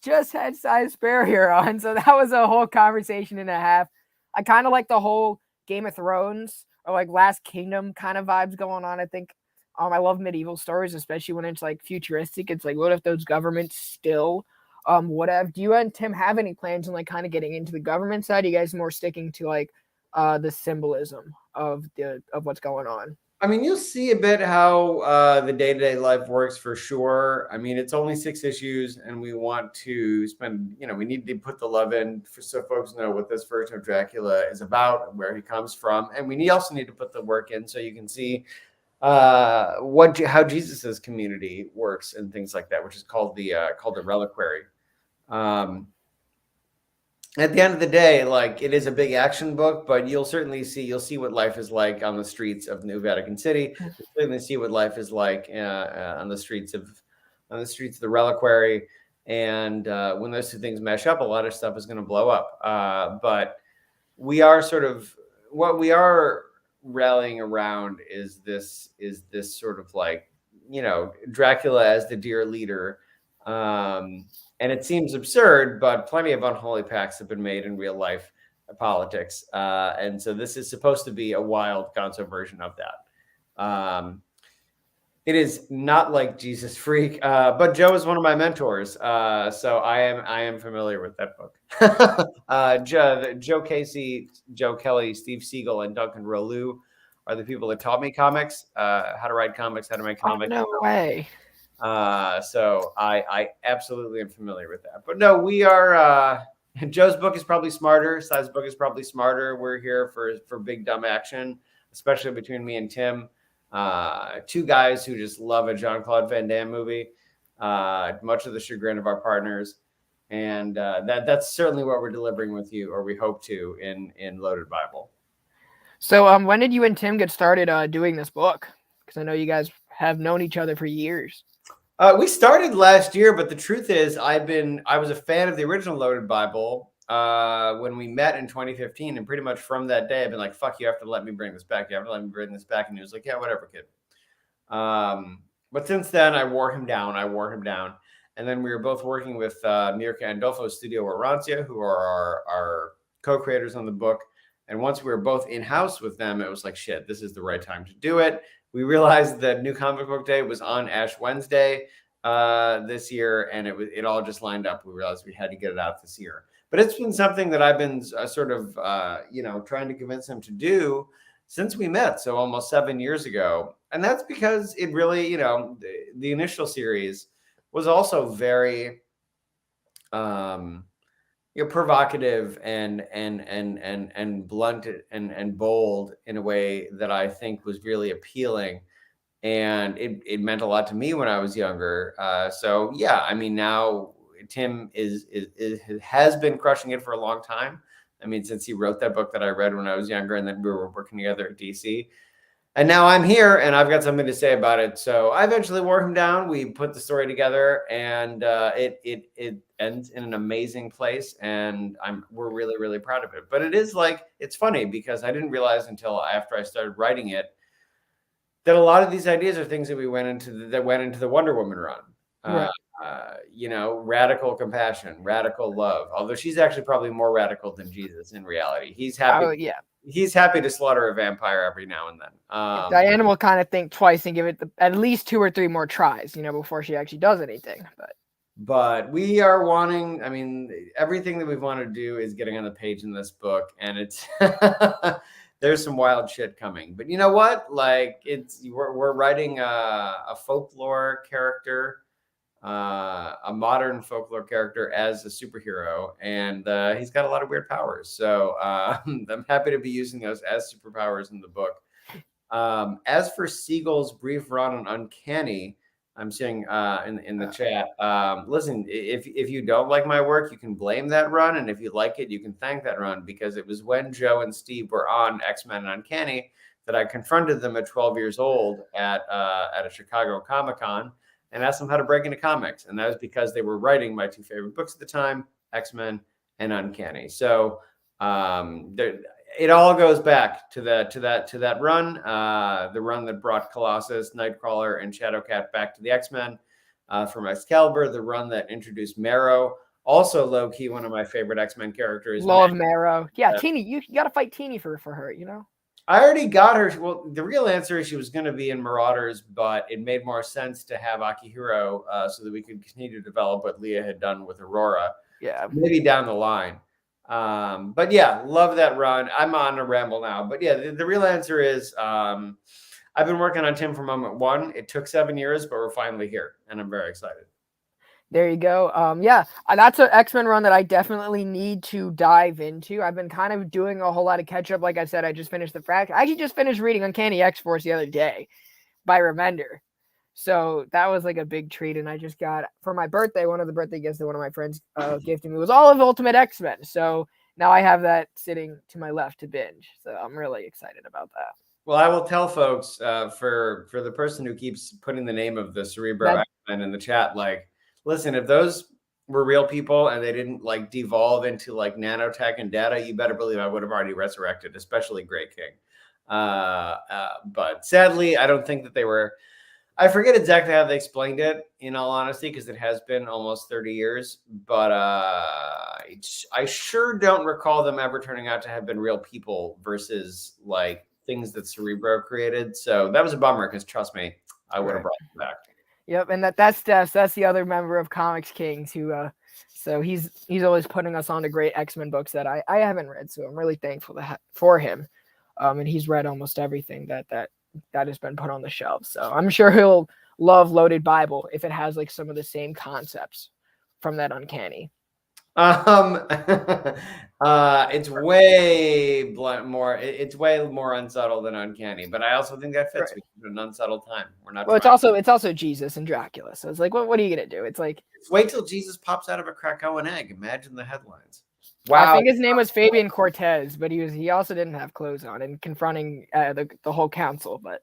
just had Cy Sparrow here on, so that was a whole conversation and a half. I kind of like the whole Game of Thrones or like Last Kingdom kind of vibes going on. I think I love medieval stories, especially when it's like futuristic. It's like, what if those governments still would have? Do you and Tim have any plans on like kind of getting into the government side? Are you guys more sticking to like the symbolism of what's going on? I mean, you'll see a bit how the day-to-day life works for sure. I mean, it's only 6 issues, and we want to spend, we need to put the love in so folks know what this version of Dracula is about, where he comes from, and we also need to put the work in so you can see how Jesus's community works and things like that, which is called the reliquary. At the end of the day, like, it is a big action book, but you'll see what life is like on the streets of New Vatican City. You'll certainly see what life is like on the streets of the reliquary. And when those two things mesh up, a lot of stuff is going to blow up. But we are what we are rallying around is this sort of like, Dracula as the dear leader. And it seems absurd, but plenty of unholy pacts have been made in real life politics. And so this is supposed to be a wild gonzo version of that. It is not like Jesus Freak, but Joe is one of my mentors. So I am familiar with that book. Joe Casey, Joe Kelly, Steve Siegel, and Duncan Rolu are the people that taught me comics, how to write comics, how to make comics. Oh, no way. So I absolutely am familiar with that. But no, we are Joe's book is probably smarter. Si's book is probably smarter. We're here for big dumb action, especially between me and Tim. Two guys who just love a Jean-Claude Van Damme movie, much of the chagrin of our partners. And that's certainly what we're delivering with you, or we hope to, in Loaded Bible. So when did you and Tim get started doing this book? Because I know you guys have known each other for years. We started last year, but the truth is I was a fan of the original Loaded Bible when we met in 2015, and pretty much from that day I've been like, fuck, you have to let me bring this back. You have to let me bring this back. And he was like, yeah, whatever, kid. But since then I wore him down. And then we were both working with Mirka Andolfo's studio Arancia, who are our co-creators on the book. And once we were both in-house with them, it was like, shit, this is the right time to do it. We realized that New Comic Book Day was on Ash Wednesday this year, and it all just lined up. We realized we had to get it out this year. But it's been something that I've been sort of, trying to convince him to do since we met, so almost 7 years ago. And that's because it really, the initial series was also very provocative and blunt and bold in a way that I think was really appealing, and it meant a lot to me when I was younger. So yeah, I mean, now Tim has been crushing it for a long time. I mean, since he wrote that book that I read when I was younger, and then we were working together at DC. And now I'm here, and I've got something to say about it. So I eventually wore him down. We put the story together, and it ends in an amazing place. And we're really, really proud of it. But it's funny because I didn't realize until after I started writing it that a lot of these ideas are things that went into the Wonder Woman run. Right. Radical compassion, radical love. Although she's actually probably more radical than Jesus in reality. He's happy. Oh yeah. He's happy to slaughter a vampire every now and then. Diana will kind of think twice and give it at least 2 or 3 more tries, before she actually does anything. But we are wanting, I mean, everything that we want to do is getting on the page in this book, and it's there's some wild shit coming. But you know what? Like, we're writing a folklore character, a modern folklore character as a superhero, and he's got a lot of weird powers. So I'm happy to be using those as superpowers in the book. As for Siegel's brief run on Uncanny, I'm seeing in the chat. Listen, if you don't like my work, you can blame that run, and if you like it, you can thank that run, because it was when Joe and Steve were on X-Men and Uncanny that I confronted them at 12 years old at a Chicago Comic-Con and asked them how to break into comics, and that was because they were writing my 2 favorite books at the time, X-Men and Uncanny. So it all goes back to that run, the run that brought Colossus, Nightcrawler, and Shadowcat back to the X-Men from Excalibur, the run that introduced Marrow, also low-key one of my favorite X-Men characters. Love Marrow. Yeah, Teeny, you got to fight Teeny for her, I already got her. Well, the real answer is she was going to be in Marauders, but it made more sense to have Akihiro so that we could continue to develop what Leah had done with Aurora. Yeah. Maybe down the line. But yeah, love that run. I'm on a ramble now. But yeah, the real answer is I've been working on Tim from moment 1. It took 7 years, but we're finally here, and I'm very excited. There you go. Yeah, that's an X-Men run that I definitely need to dive into. I've been kind of doing a whole lot of catch up. Like I said, I just finished I actually just finished reading Uncanny X-Force the other day by Remender. So that was like a big treat. And I just got, for my birthday, one of the birthday gifts that one of my friends gifted me was all of Ultimate X-Men. So now I have that sitting to my left to binge. So I'm really excited about that. Well, I will tell folks for the person who keeps putting the name of the Cerebro X-Men in the chat, like, listen, if those were real people and they didn't like devolve into like nanotech and data, you better believe I would have already resurrected, especially Grey King. But sadly, I don't think that they were. I forget exactly how they explained it, in all honesty, because it has been almost 30 years. But I sure don't recall them ever turning out to have been real people versus like things that Cerebro created. So that was a bummer, because trust me, I would have brought them back. Yep, and that's Steph. That's the other member of Comics Kings who. So he's always putting us on to great X-Men books that I haven't read. So I'm really thankful for him. And he's read almost everything that has been put on the shelf. So I'm sure he'll love Loaded Bible if it has like some of the same concepts from that Uncanny. Um, it's way more. It's way more unsubtle than uncanny. But I also think that fits. Right. We keep it an unsubtle time. We're not Well, trying. it's also Jesus and Dracula. So it's like, what are you gonna do? It's like, Wait till Jesus pops out of a krakoa egg. Imagine the headlines. I Wow. think his name was Fabian Cortez, but he also didn't have clothes on and confronting the whole council. But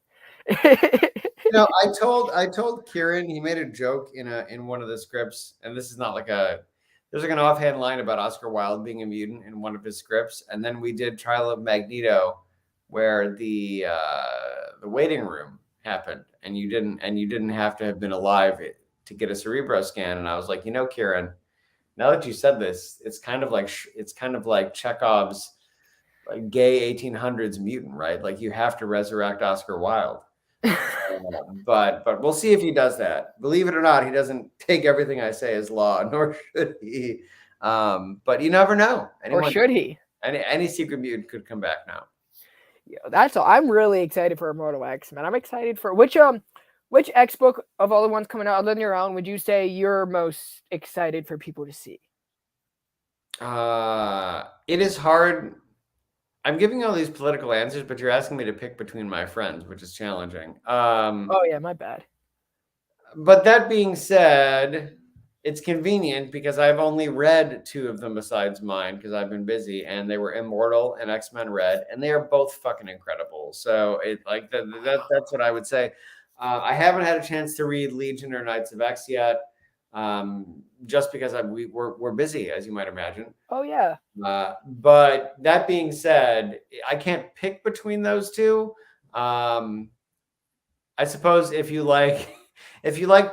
I told Kieran, he made a joke in one of the scripts, and this is not like there's like an offhand line about Oscar Wilde being a mutant in one of his scripts, and then we did Trial of Magneto, where the waiting room happened, and you didn't have to have been alive to get a cerebro scan, and I was like, Kieran, now that you said this, it's kind of like Chekhov's like gay 1800s mutant, right? Like you have to resurrect Oscar Wilde. But we'll see if he does that. Believe it or not, he doesn't take everything I say as law, nor should he. But you never know. Or should he? Any secret mutant could come back now. Yeah, that's all. I'm really excited for Immortal X-Men. I'm excited for which X book of all the ones coming out other than your own would you say you're most excited for people to see? It is hard. I'm giving all these political answers, but you're asking me to pick between my friends, which is challenging. Oh yeah, my bad. But that being said, it's convenient because I've only read two of them besides mine because I've been busy, and they were Immortal and X-Men Red, and they are both fucking incredible. So that's what I would say. I haven't had a chance to read Legion or Knights of X yet, just because we're busy, as you might imagine. Oh yeah. But that being said, I can't pick between those two. I suppose if you like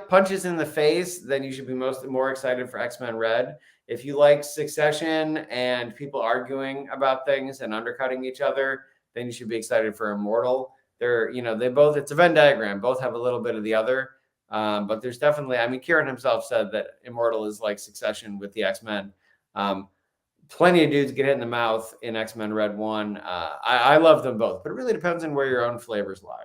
punches in the face, then you should be more excited for X-Men Red. If you like Succession and people arguing about things and undercutting each other, then you should be excited for Immortal. They both, it's a Venn diagram, both have a little bit of the other. But there's definitely, Kieran himself said that Immortal is like Succession with the X-Men. Plenty of dudes get hit in the mouth in X-Men Red 1. I love them both, but it really depends on where your own flavors lie.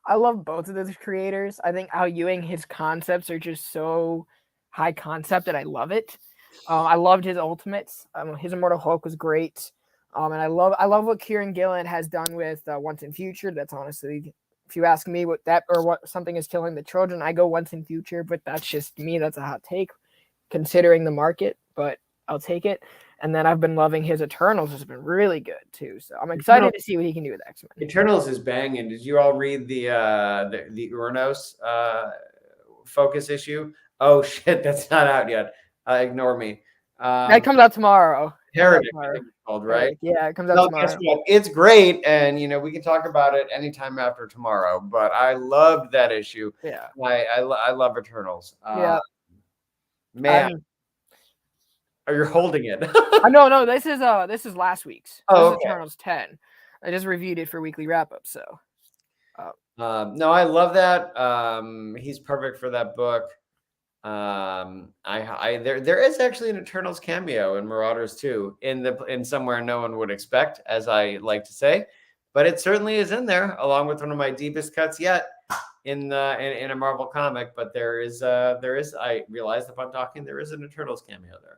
I love both of those creators. I think Al Ewing, his concepts are just so high concept that I love it. I loved his Ultimates. His Immortal Hulk was great. And I love what Kieran Gillen has done with Once and Future. That's honestly, if you ask me what something is killing the children, I go Once and Future, but that's just me. That's a hot take considering the market, but I'll take it. And then I've been loving his Eternals. It's been really good too. So I'm excited to see what he can do with X-Men. Eternals is banging. Did you all read the Uranos focus issue? Oh shit, that's not out yet. Ignore me. That comes out tomorrow. Heretic, I think it's called, right? Yeah, it comes out tomorrow. It's great, and we can talk about it anytime after tomorrow. But I loved that issue. Yeah, I love Eternals. Yeah, man. Oh, you're holding it. No, this is last week's. Oh, this is Eternals 10. I just reviewed it for weekly wrap up. So, no, I love that. He's perfect for that book. There is actually an Eternals cameo in Marauders 2 in somewhere no one would expect, as I like to say, but it certainly is in there, along with one of my deepest cuts yet in a Marvel comic. But there is I realized upon talking there is an Eternals cameo there.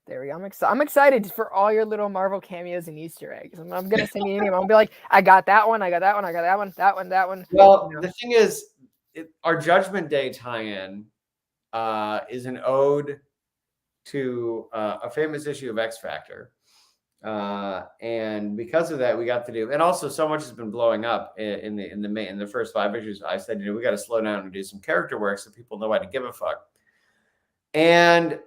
There we go. I'm excited for all your little Marvel cameos and Easter eggs. I'm gonna send you an email. I'll be like, I got that one. I got that one. I got that one. That one. That one. Well, the thing is, our Judgment Day tie-in is an ode to a famous issue of X Factor, and because of that, we got to do. And also, so much has been blowing up in the first 5 issues. I said, we got to slow down and do some character work so people know why to give a fuck. And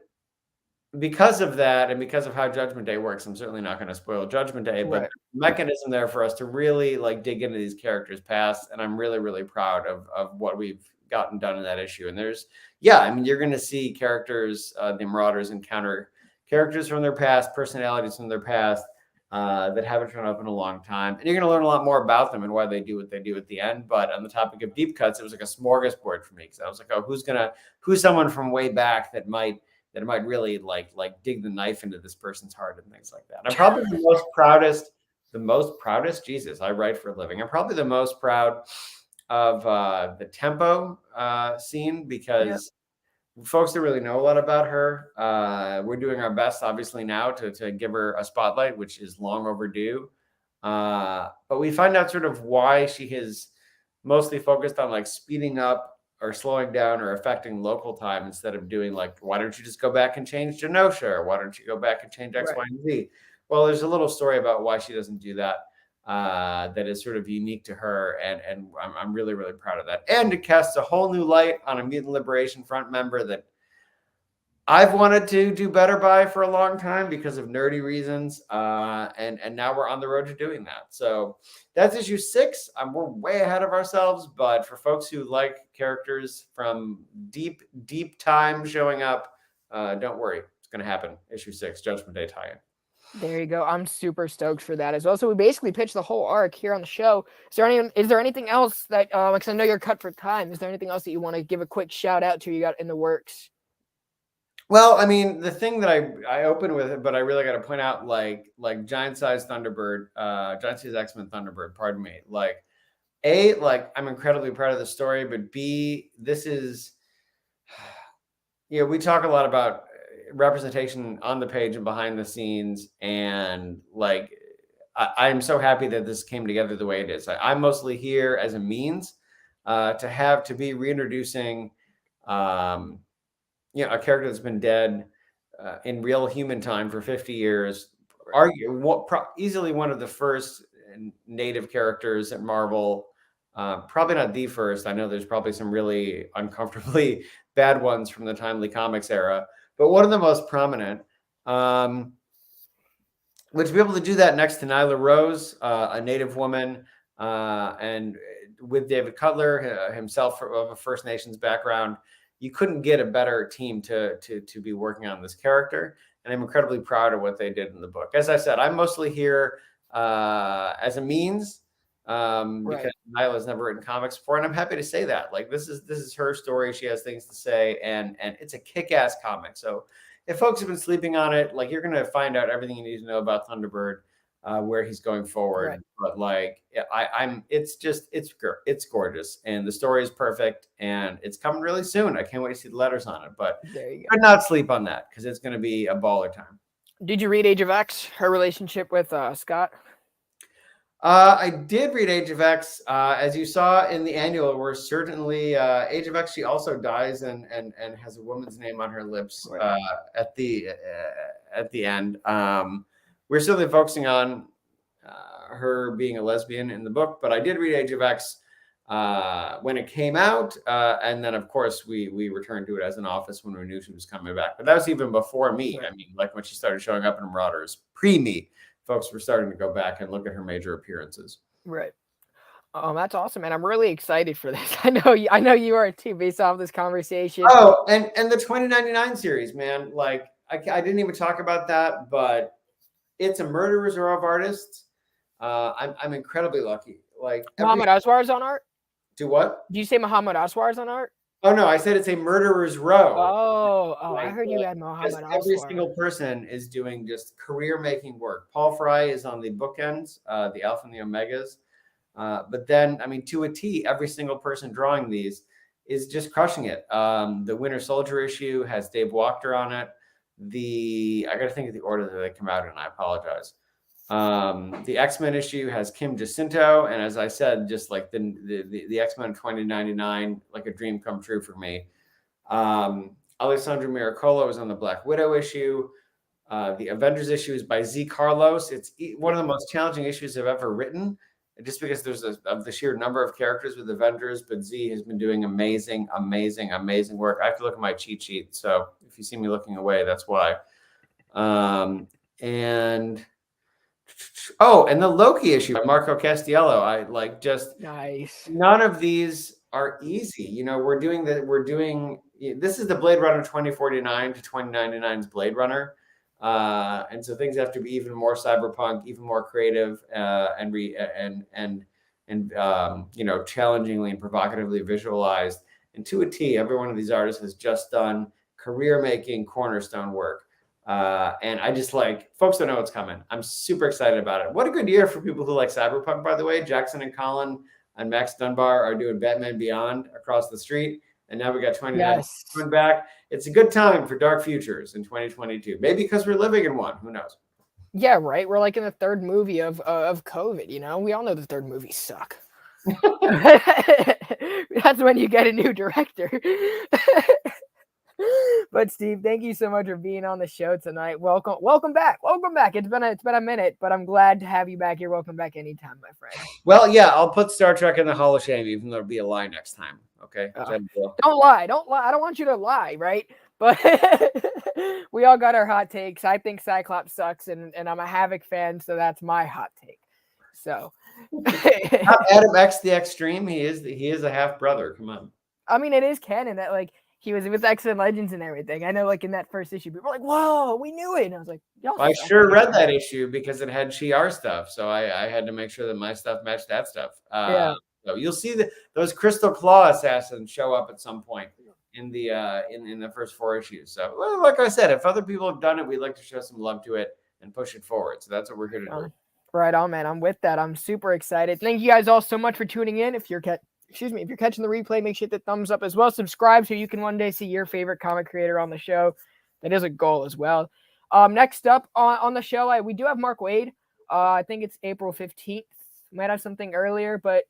because of that, and because of how Judgment Day works, I'm certainly not going to spoil Judgment Day, but the mechanism there for us to really dig into these characters' past, and I'm really, really proud of what we've gotten done in that issue. And you're going to see characters, the Marauders encounter characters from their past, personalities from their past that haven't shown up in a long time, and you're going to learn a lot more about them and why they do what they do at the end. But on the topic of deep cuts, it was like a smorgasbord for me, because I was like, oh, who's someone from way back that might really like dig the knife into this person's heart and things like that. I'm probably the most proudest. Jesus, I write for a living. I'm probably the most proud of the tempo scene, because folks that really know a lot about her. We're doing our best, obviously, now to give her a spotlight, which is long overdue. But we find out sort of why she has mostly focused on like speeding up or slowing down or affecting local time instead of doing like, why don't you just go back and change Genosha? Or why don't you go back and change X, Right. Y, and Z? Well, there's a little story about why she doesn't do that. That is sort of unique to her, and I'm really, really proud of that. And it casts a whole new light on a Mutant Liberation Front member that I've wanted to do better by for a long time because of nerdy reasons, and now we're on the road to doing that. So that's issue 6. We're way ahead of ourselves, but for folks who like characters from deep time showing up, don't worry, it's going to happen. Issue 6, Judgment Day tie-in. There you go. I'm super stoked for that as well. So we basically pitched the whole arc here on the show. Is there anything else that, because I know you're cut for time, is there anything else that you want to give a quick shout out to you got in the works? Well, I mean, the thing that I open with, but I really got to point out, like Giant Size Thunderbird, Giant Size X-Men Thunderbird, pardon me. Like, A, like I'm incredibly proud of the story, but B, this is, we talk a lot about representation on the page and behind the scenes, and like I'm so happy that this came together the way it is. I'm mostly here as a means to be reintroducing a character that's been dead in real human time for 50 years, easily one of the first native characters at Marvel. Probably not the first. I know there's probably some really uncomfortably bad ones from the Timely Comics era, but one of the most prominent. But to be able to do that next to Nyla Rose, a native woman, and with David Cutler himself of a First Nations background, you couldn't get a better team to be working on this character. And I'm incredibly proud of what they did in the book. As I said, I'm mostly here as a means because Nyla's never written comics before, and I'm happy to say that. Like this is her story. She has things to say, and it's a kick-ass comic. So if folks have been sleeping on it, like you're gonna find out everything you need to know about Thunderbird, where he's going forward. Right. But like it's gorgeous, and the story is perfect, and it's coming really soon. I can't wait to see the letters on it. But there you go. Could not sleep on that because it's gonna be a baller time. Did you read Age of X? Her relationship with Scott? I did read Age of X. As you saw in the annual, we're certainly Age of X. She also dies and has a woman's name on her lips at the end. We're certainly focusing on her being a lesbian in the book, but I did read Age of X when it came out, and then of course we returned to it as an office when we knew she was coming back. But that was even before me. I mean, like when she started showing up in Marauders, pre-me. Folks were starting to go back and look at her major appearances. Right. That's awesome, man. I'm really excited for this. I know you are too, based off this conversation. Oh, and the 2099 series, man. Like I didn't even talk about that, but it's a Murderer's Row of artists. I'm incredibly lucky. Like Muhammad Aswar's on art. Do what? Did you say Muhammad Aswar's on art? Oh no, I said it's a Murderer's Row. Oh, like, I heard you had Muhammad Aswar. Every single person is doing just career-making work. Paul Fry is on the bookends, the Alpha and the Omegas. But then, I mean, to a T, every single person drawing these is just crushing it. The Winter Soldier issue has Dave Wachter on it. I got to think of the order that they come out in. I apologize. The X-Men issue has Kim Jacinto, and as I said, just like the X-Men 2099, like a dream come true for me. Alessandro Miracolo is on the Black Widow issue. The Avengers issue is by Z Carlos. It's one of the most challenging issues I've ever written, just because there's of the sheer number of characters with Avengers, but Z has been doing amazing work. I have to look at my cheat sheet, so if you see me looking away, that's why. And the Loki issue by Marco Castiello. I like just nice. None of these are easy. This is the Blade Runner 2049 to 2099's Blade Runner. And so things have to be even more cyberpunk, even more creative, and challengingly and provocatively visualized. And to a T, every one of these artists has just done career-making cornerstone work. And I just folks don't know what's coming. I'm super excited about it. What a good year for people who like cyberpunk, by the way. Jackson and Colin and Max Dunbar are doing Batman Beyond across the street. And now we got 29 Yes. coming back. It's a good time for dark futures in 2022. Maybe because we're living in one. Who knows? Yeah, right. We're like in the third movie of COVID. You know, we all know the third movies suck. That's when you get a new director. But Steve, thank you so much for being on the show tonight. Welcome back. It's been a minute, but I'm glad to have you back here. Welcome back anytime, my friend. Well, yeah, I'll put Star Trek in the Hall of Shame, even though it'll be a lie next time. Okay. Don't lie. I don't want you to lie, right? But we all got our hot takes. I think Cyclops sucks, and I'm a Havoc fan, so that's my hot take. So Not Adam X the Extreme. He is a half brother. Come on. I mean, it is canon that like he was with X-Men Legends and everything. I know, like in that first issue, people were like, "Whoa, we knew it!" And I was like, well, I sure read that issue because it had Shi'ar stuff, so I had to make sure that my stuff matched that stuff. Yeah. So you'll see those Crystal Claw assassins show up at some point in the in the first 4 issues. So, well, like I said, if other people have done it, we'd like to show some love to it and push it forward. So that's what we're here to do. Right on, man. I'm with that. I'm super excited. Thank you guys all so much for tuning in. If you're catching the replay, make sure you hit the thumbs up as well. Subscribe so you can one day see your favorite comic creator on the show. That is a goal as well. Next up on the show, we do have Mark Waid. I think it's April 15th. Might have something earlier, but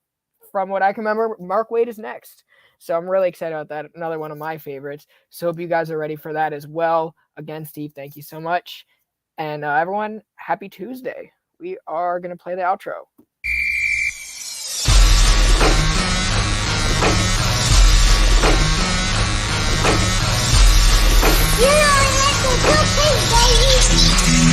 from what I can remember, Mark Waid is next. So I'm really excited about that. Another one of my favorites. So hope you guys are ready for that as well. Again, Steve, thank you so much. And everyone, happy Tuesday. We are going to play the outro. You know, that's a good thing, baby.